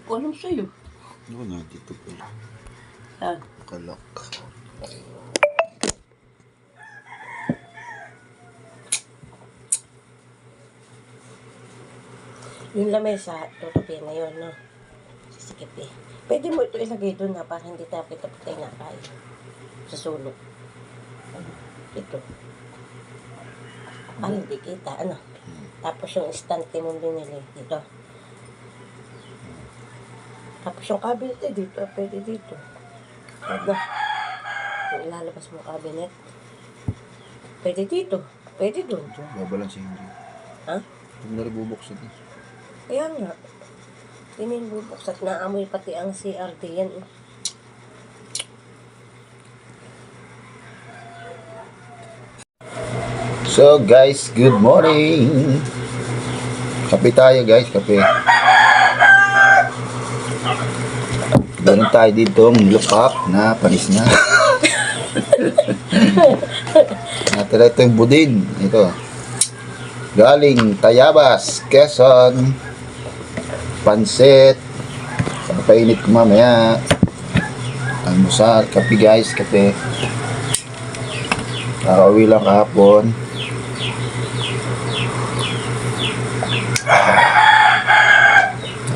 ko alam sa'yo. Ano na, dito pala. Ah, Kalak. yung lamesa, tutupin na yun, no? Sisikip eh. Pwede mo ito ilagay doon na para hindi tayo kita-pitay na kain. Sa sulok. Ito. Para hindi kita, ano? Tapos yung estante mong binili, dito. Tapos yung cabinet eh, dito. Pwede dito. Pwede. Yung ilalabas mo cabinet. Pwede dito. Pwede doon. Babalansin dito. Ha? Huwag na rin bubuksan eh. Kaya nga. Tinin bubuksan. Naamoy pati ang CRD yan eh. So guys, good morning. Kape tayo guys, kape. Meron tayo dito ng look up na panis na. Natira ito yung budin. Ito. Galing Tayabas, Quezon. Pansit. Papainit ko mamaya. Almusal, kape guys, kape. Nakauwi lang kahapon.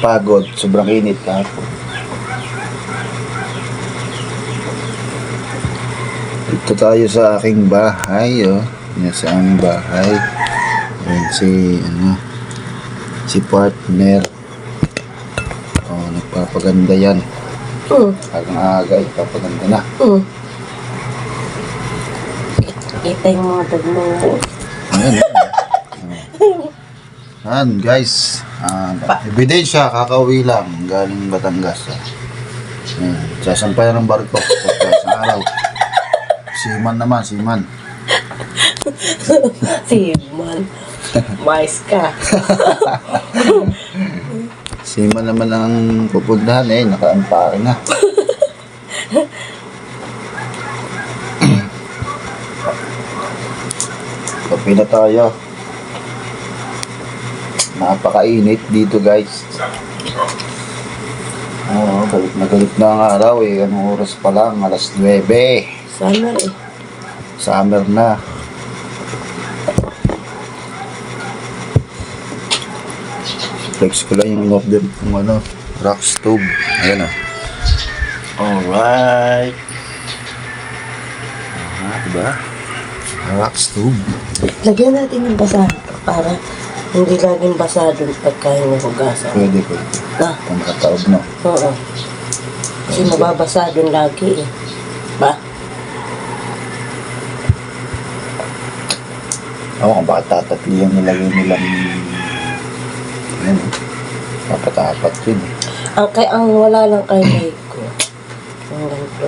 Pagod, sobrang init kahapon. Ito tayo sa aking bahay, oh. Yan sa aming bahay. Yan si partner. Oh, nagpapaganda yan. Agang-aga, ipapaganda na. Kita yung mga dagmo. Ayan, ayan guys. Ebidensya, kakauwi lang. Galing Batangas. Ayan, sasampayan ng barko. Sa araw. Siman naman, siman. Siman. Mais ka. Siman naman ang pupuntahan eh. Nakaampare na. Kape na tayo. Napakainit dito guys. Oo, galit na ang araw eh. Anong oras pa lang? Alas 9. Summer eh. Summer na. Flex ko lang yung in-order kung ano, rock stove. Ayan o. Alright. Diba? Rock stove. Lagyan natin yung basahan para hindi laging basa doon pagkain ng hugasan. Pwede. Ah, Kung makataob no. oo. Kasi mababasa doon lagi eh. Ba? Ako kung bakit tatatli yung nilagay nilang ano, papatapat yun eh. Ang wala lang kay Mike ko. Yung ganito.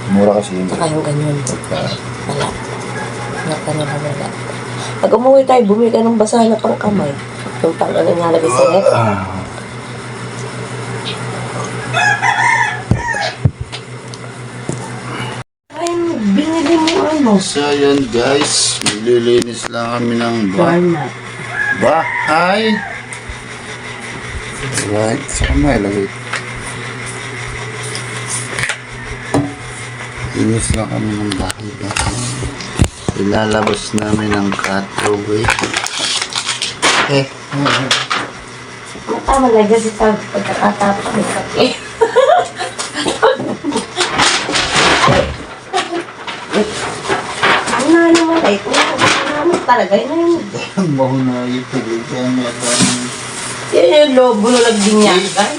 Mura kasi yun. Saka yung ganyan. Wala. Wala. Pag umuwi tayo, bumili ka ng basahan na pang kamay. Yung pang ano nalagay sa net. Ay, binili mo ano? So yan guys, nililinis lang kami ng Walnut. bahay. Right, saan mo ilagay? Linis lang kami ng bahay. Ilalabas namin ang cutaway. Tama na kasi sa pagkakatapos ng kape. Ano naman ay kung ano talaga yun. Ang baho na ito. Kaya may Yan yung lobo na nagdinyagan.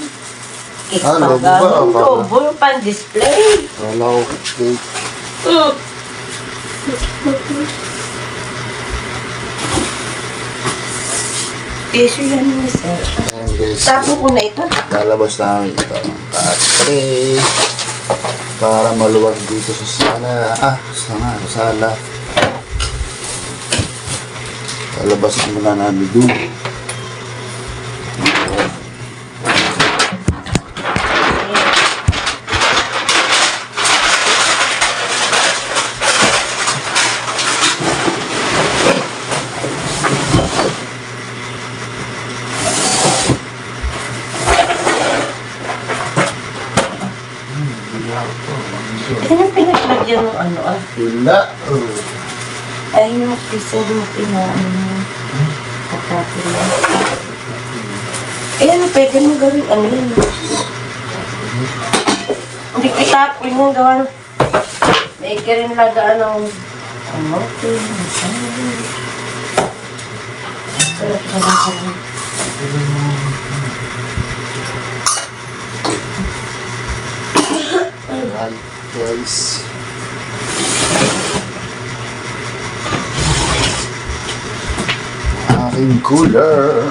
Lobo ba? Lobo yung pan-display. wala ko cake. Peso yan mo, sir. Ayan guys, Tapo ko na ito. lalabas namin ito ang tray para maluwag dito sa sala. Lalabas muna namin doon. yung ano ah. Wala. Oh. Ay, yung piso mo pinaano. Katapin lang. Ayan, pwede mo gawin ano yun. Hindi kitapin yung gawa. May ka rin lagaan ng kamote. Sarap sa baka lang. Ayan, guys. Aking cooler.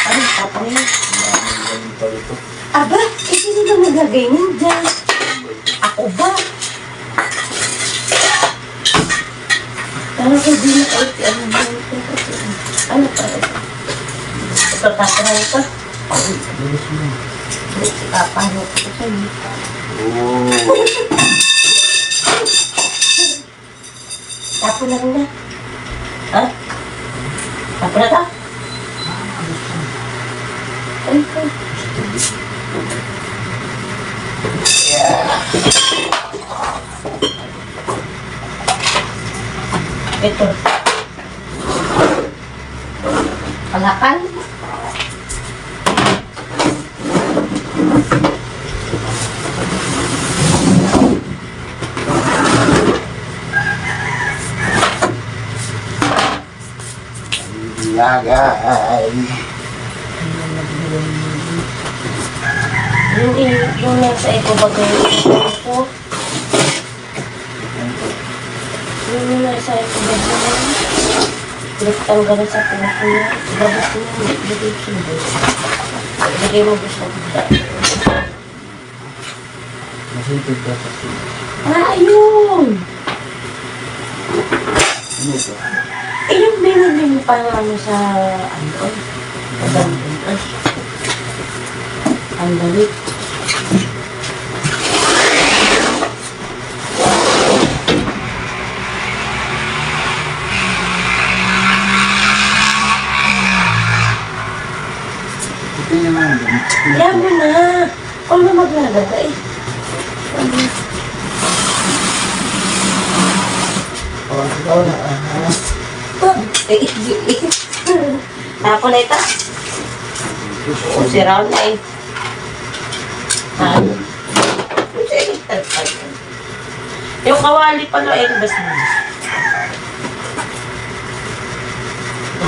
Ay, tapos yun. Maraming pa ito. Aba, sino ba naglagay niyan dyan? Ako ba? Parang ko din na ay, ano ba ito? Ano pa ito? Ito, tapahan ito. Bilis mo. Tapahan ito sa'yo. Oh. Tapo na rin na. Ha? Tapo na ta? Ay, ay. Ito. Palakan. Ilagay. Yung nasa ito bagay ito. Yung nasa ito bagay. Tanggalin sa puso niya. Labas niya. Ibigay siya. Ibigay mo gusto ko. Masipid ka kasi. Ayun! Ano ito? Eh, yung binigay mo pa ano sa ano? Pagandang. Ay. Ang dalit. Ito yung mga gamit. Kaya mo na. Kung na maglalagay. Oh, ikaw na. Tapo na ito. O, sira na eh. Ano? Yung kawali pala eh, basta na.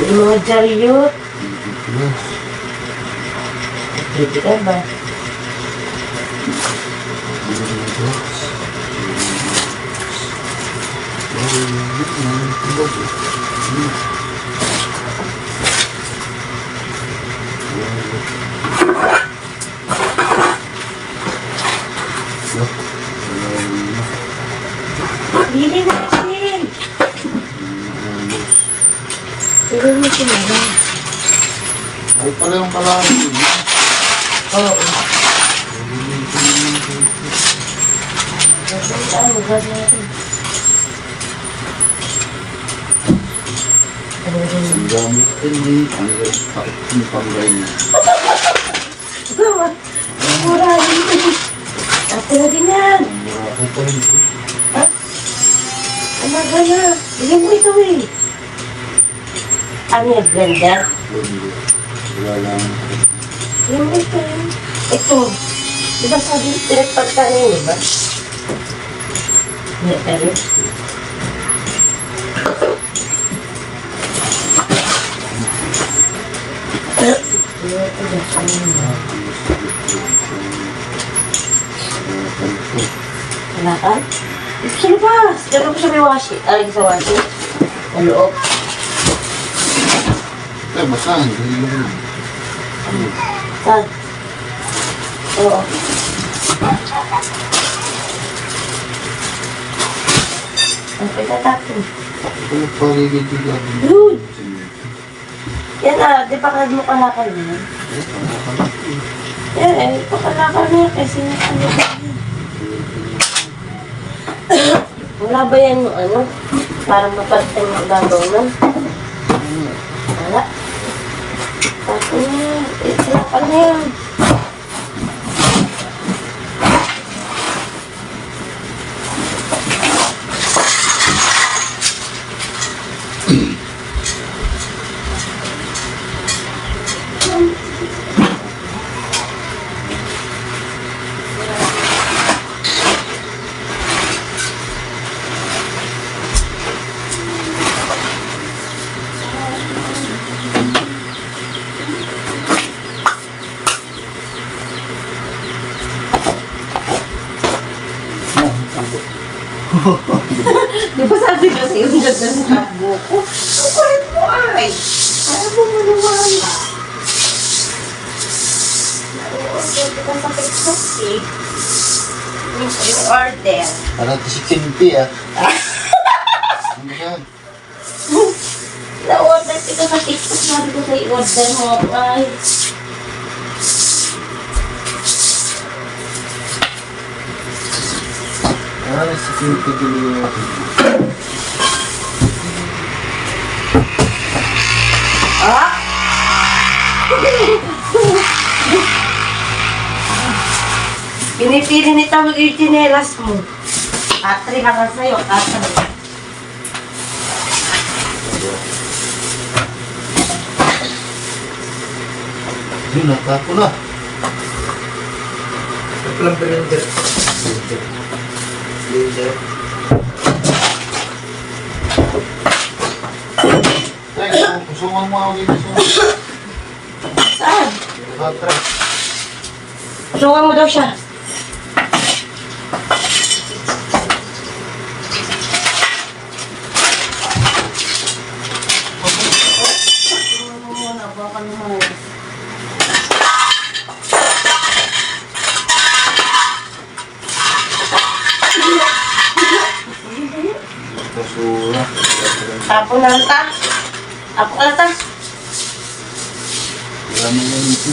Yung mga jaryot. Pwede ka ba? Bili na kasi. Bili mo siya na. Ay, pala yung kalahari yun. Oo. Ano ba natin? Ang gamit din eh. Ang takot yung panggay niya. Gawa. Mura rin. Ate na din yan. Ang mura ko pa rin. Ha? Umaga na. Bigyan mo ito eh. Ano yung blender? Hindi. Wala lang. Bigyan mo ito eh. Ito. Diba sabi, pinagpagka na yun, diba? Hindi, pero. Wala ka? Ito sa labas. Gano'n ko sa may washi. Ay, sa washi. Sa loob. Eh, basta. Hindi lang. Saan? Oo. Ang pinatapin. Ano pagigitigan? Dude! Yan ah, di ba kag mo kalakal na? Eh, pakalakal na yan kasi ano ba yan? Wala ba yan yung ano? Parang mapagtang ang gagaw na. Wala. Tapos na yan. Islapan na yan. Di ba sabi ko sa'yo, ang ganda ng takbo ko? Ang kulit mo ay! Ayaw mo maniwala. Order ka sa TikTok eh. Yung order. Parang si Kimpi ah. Ano yan? Na-order ka sa TikTok, sabi ko sa'yo, order mo ay. Parang si Kimpi dili ako. Ah? Pinipili ni Tawag yung chinelas mo. Katri ka nga sa'yo, katri. Yun, natapo na. Walang blender. Blender. Ay, kusungan mo ako dito. Saan? Natra. Suka mo daw siya. Kasura. Tapo na lang ta. Tapo ka lang ta. Wala mo na ito.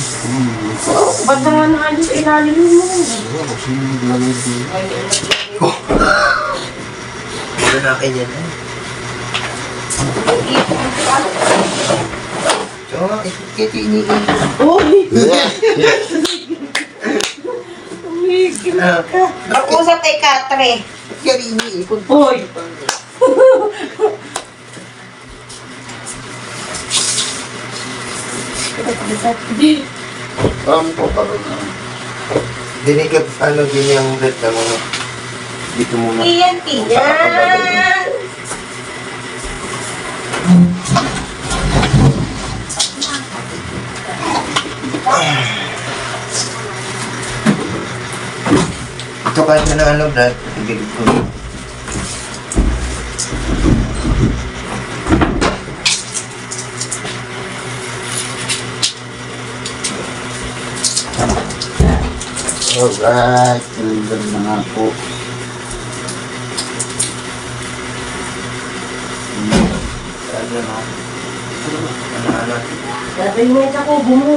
Ba't naman nakalit sa ilalim mo? Wala, kasi yung naglagay dito. Wala na akin yan eh. Tsaka, ito iniin. Uy! Umigil ka. Mag-usap kay Katre. Yan iniipon. Uy! Po pa rin na. Dinig ka, din yung red na mga. Dito muna. Iyan, iyan! Ito kahit na ano, Brad. Tigilid ko. Alright, nalagyan na nga po. Ano na? Ano? Gagawin mo yung ako, bumo.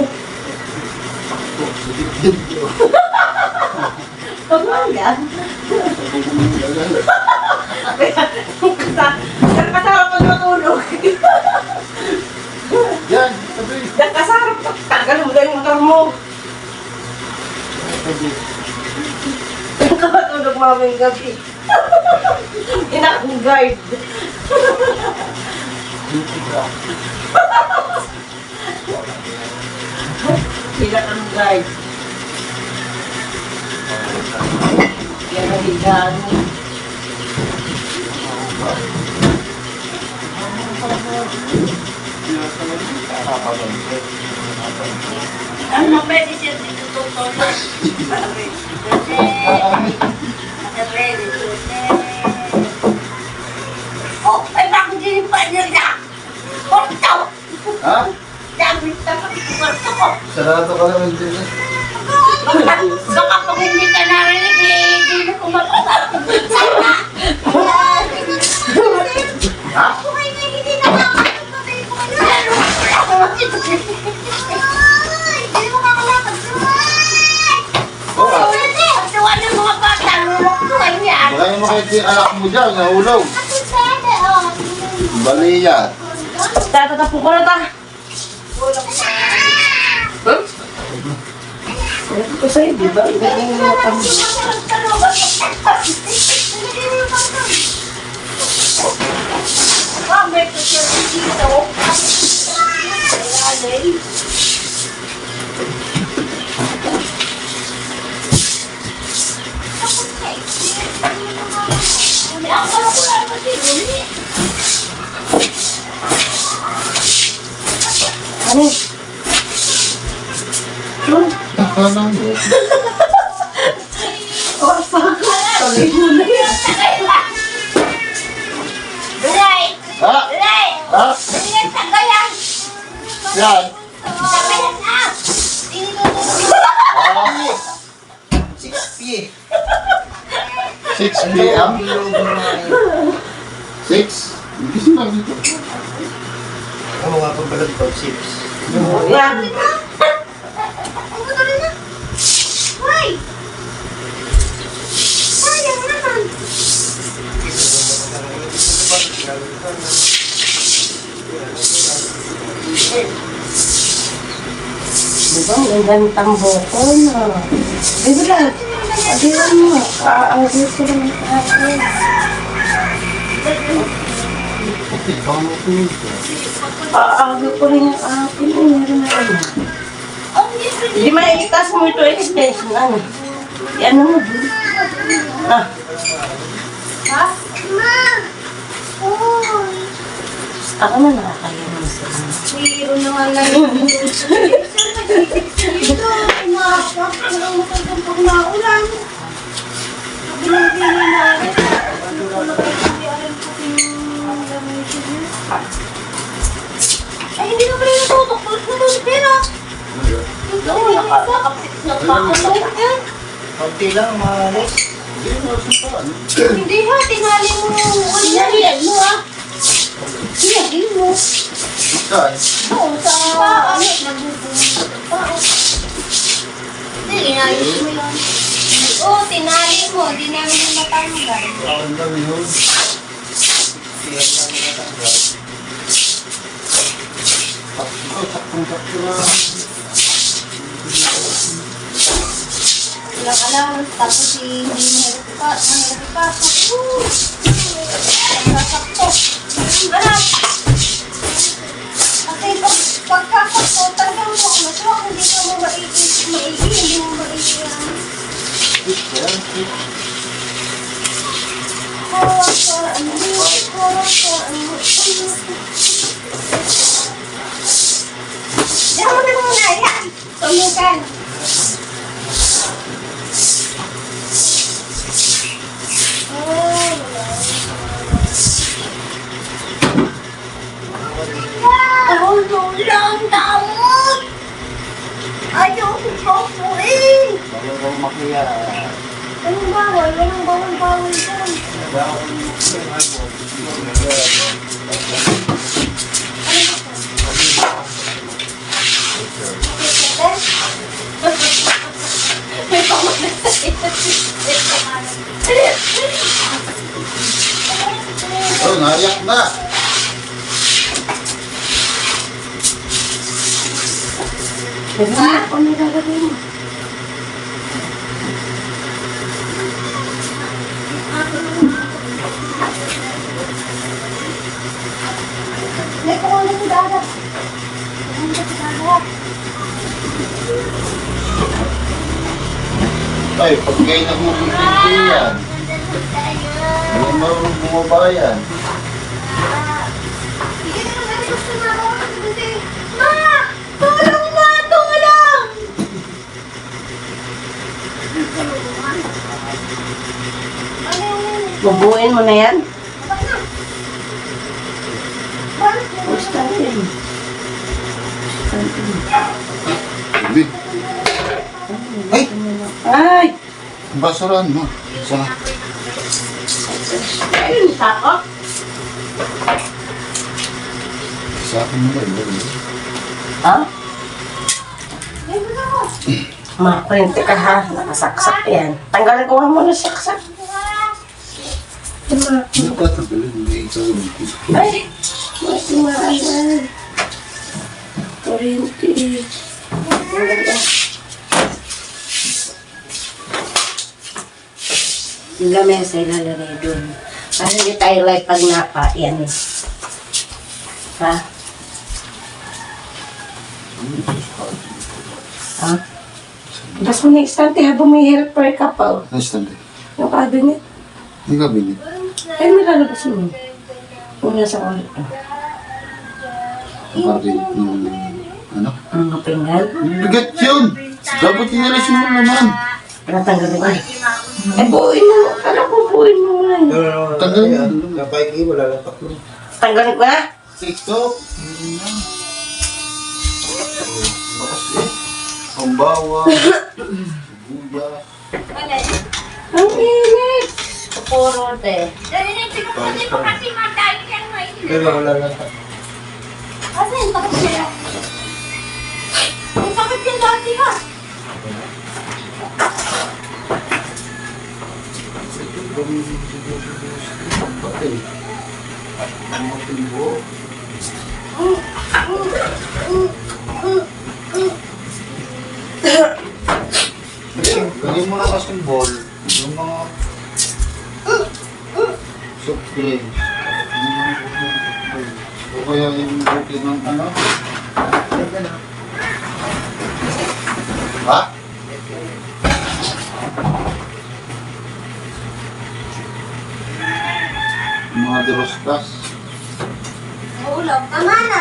Pagmangga. Nagkasarap pa natulog. Yan, sabi. Nagkasarap pa. Tagal mo yung motor mo. Nakatulog mamayang gabi. Inakong guard. Inakong guard. Yan ang higaan mo. Ano pwede siya dito tutulog? Oh, ay bakit din pa niya? Porto! Ha? Dami tapos porto ko. Sarado ka naman din eh. Baka pag hindi ka narinig, eh, hindi na kumapapagod sana. Ha? Kung hindi na makakapagod ko na. Hindi mo kakalapag. Oo. Tuwa ng mga bata, lulok ko yan. Baka yung makikita yung anak mo dyan, nahulaw. Ate Sede, oh. Baliya. Tatatapo ko na ta. Sabi ko sa'yo, di ba? Ganyan yung mata mo. Ano? Akala mo. Sabi mo na yan. Ha? Ha? Yan. Ah, 6 6 p.m. 6? Gising lang dito. Ano nga pang balag po? 6. Yan. Diba? Ang gantang boko na. Diba lang? Adiwan mo. Kaagay ko lang ang akin. Kaagay ko rin ang akin. Meron na ano. Hindi maiitas mo ito extension. Ano? Yan mo din. Ah. Ako na nakakaya naman sila. Hiro na nga lang yung dito, umapak, walang matagpag na ulan. Kabilang pili na rin. Ano ko na kayo, hindi alam ko yung lamisin niya. Ay, hindi na pala natutok. Natutok pera. Ito, nakakapit yan. Kunti lang, maalis. Hindi ha, tinali mo. Tinali mo ha. Tinali mo. Saan? Oo, sa ano, nagbubuhay. Hindi, inayos mo yun. Oo, tinali mo. Di namin yung matanggal. Ang dami yun. Siyan namin natanggal. Sakto na. Walang allowance. Tapos si hindi mahirap Sasakto. Anak! Kasi pagkakakto, talagang mo ako maswak. Hindi ka mo maigi. Hindi mo maigi. Diyan mo na muna. Yan. Tumukan. Lang damot! Ayaw ko papuin! Bawal ko makiya. Anong bawal? Walang bawal-bawal dyan. May pamalit sa Oh, naiyak na. Diba? Ako nagagawin mo. May kukunin ko dagat. Ay, pag kayo nagmumuliti yan. Hindi marunong bumaba yan. Ma! Tulong na! Tulong! Bubuin mo na yan? Gusto natin. Sabi. Ay! Ay! Basurahan mo. Sa Ayun, sako. sa akin mo ba? Ha? Makwente ka ha. Nakasaksak yan. Tanggalin ko nga muna saksak. Hindi ko tanggalin. Hindi ikaw yung Ay! Masimaan na. Kuryente. Ang ganda. Yung lamesa ilalagay doon. Para hindi tayo live pag napa. Yan eh. Ha? Ha? Bas mo na istante habang may helper ka pa. Nice tante. Yung cabinet. Hindi ka binit. Ay, may lalabas mo. Una sa ulit. Kapagin yung ano? Ang kapingal. Bigat yun! Dapat tinalas mo naman. Natanggalin ko. Eh, buuin mo. Alam ko, buuin mo muna. Tanggalin mo. Napaiki, wala lang taklo. Tanggalin ko na? TikTok. Bakas eh. Ang bawang. Buba. Ang init. Puro te. Pero wala lang taklo. Kasi yung takot siya. Ang sakit yung dati ha. Patay. Ang matimbo. Lagyan mo na kasing ball. Yung mga soft drinks. O kaya yung bukid ng ano? Ha? Mga derostas. Mahulog. Tama na.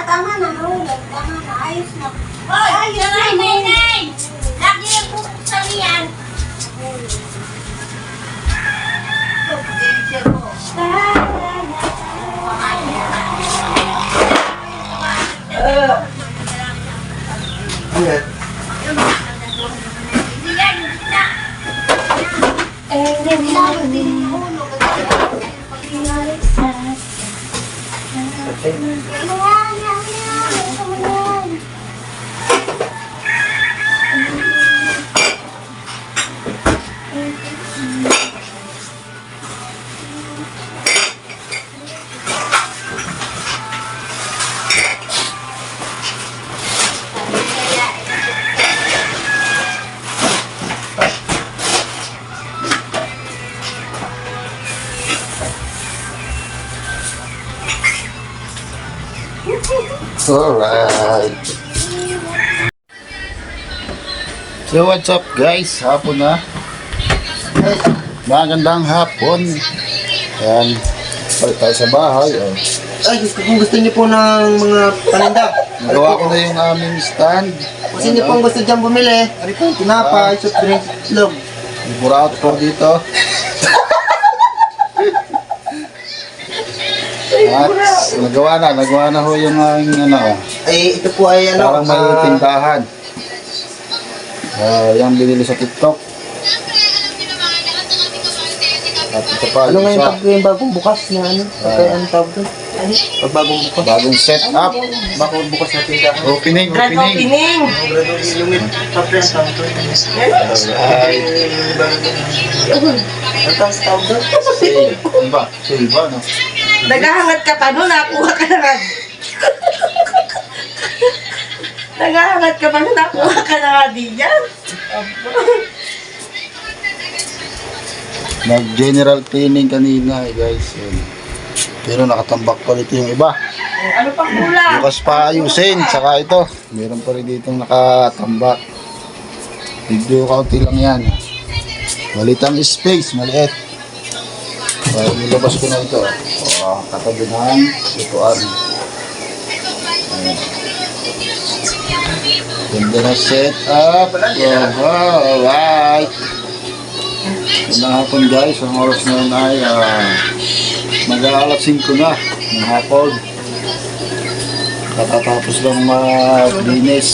Mahulog. Tama na. Ayos na. Ay, nanay! Lagi yung buksan yan. Ayan. Alright. So what's up guys? Hapon na. Magandang hapon. Ayan. Balik tayo sa bahay. Oh. Ay, gusto niyo po ng mga paninda. Nagawa ko na yung aming stand. Kung sino pong gusto dyan bumili, ari po, tinapay, soft drink, itlog. Buraot po dito. At nagawa na ho yung aming ano. Ay, ito po ay ano, Parang may tindahan. Yung binili sa TikTok. At ito pa, ano nga yung isa. tawag yung bagong bukas na ano? Pagka ano tawag doon? Pag bagong bukas. Bagong set up. Bagong bukas na tindahan. Opening. Grand opening. Lumit, papel ang tawag doon. Alright. Ano tawag doon? Silva. Silva, no? Naghahangat ka pa nun, nakuha ka na nga. Naghahangat ka pa nun, nakuha ka na nga din yan. Nag-general cleaning kanina, guys. Yun. Pero nakatambak pa dito yung iba. Ano pang kulang? Bukas pa ayusin. Saka ito, meron pa rin ditong nakatambak. Video kaunti lang yan. Maliit ang space, maliit. Kaya nilabas ko na ito. Katabi ng lutuan. Ayan. Ganda na set up. Alright. Magandang hapon guys. Ang oras na yun ay mag-aalas 5 na ng hapon. Katatapos lang maglinis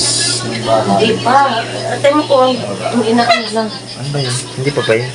ng bahay. Hindi pa. Ate mo ko, hindi na kami lang. Ano ba yun? Hindi pa ba yun?